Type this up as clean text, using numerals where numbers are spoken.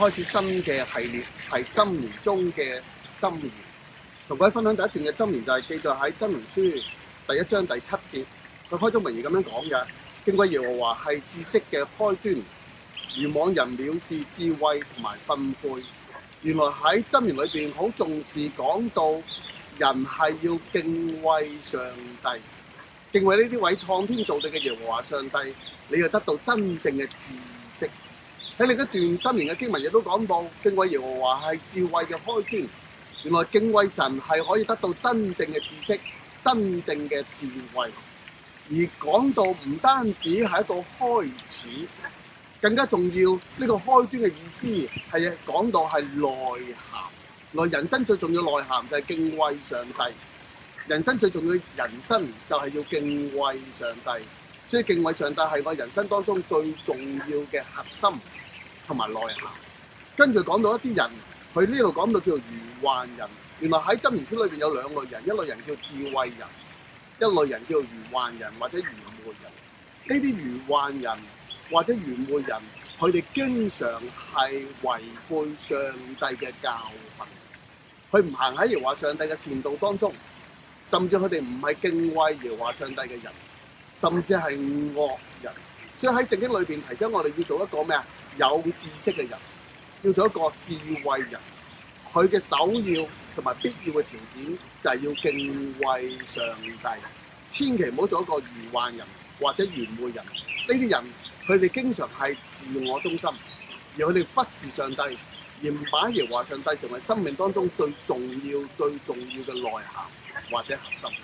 開始新嘅系列，係箴言中嘅箴言。同各位分享第一段嘅箴言就係記載喺箴言書第1章第7節，佢開宗明義咁樣講嘅：敬畏耶和華係知識嘅開端，愚妄人藐視智慧同埋訓誨。原來喺箴言裏邊好重視講到人係要敬畏上帝，敬畏呢啲位創天造地嘅耶和華上帝，你就得到真正嘅知識。喺另一段箴言嘅經文亦都講到，敬畏耶和華係智慧嘅開端。原來敬畏神係可以得到真正嘅知識、真正嘅智慧。而講到唔單止係一個開始，更加重要呢個開端嘅意思係講到係內涵。原來人生最重要內涵就係敬畏上帝。人生最重要嘅人生就係要敬畏上帝。所以敬畏上帝係我人生當中最重要嘅核心同埋內涵。跟住講到一啲人，佢呢度講到叫愚頑人。原來喺箴言書裏邊有兩類人，一類人叫智慧人，一類人叫愚頑人或者愚昧人。呢啲愚頑人或者愚昧人，佢哋經常係違背上帝嘅教訓，佢唔行喺耶和華上帝嘅善道當中，甚至佢哋唔係敬畏耶和華上帝嘅人，甚至係惡人。所以喺聖經裏邊提醒我哋要做一個咩啊？有知識嘅人，要做一個智慧人。佢嘅首要同埋必要嘅條件就係要敬畏上帝，千祈唔好做一個愚頑人或者愚昧人。呢啲人佢哋經常係自我中心，而佢哋忽視上帝，而唔把耶和華上帝成為生命當中最重要嘅內涵或者核心。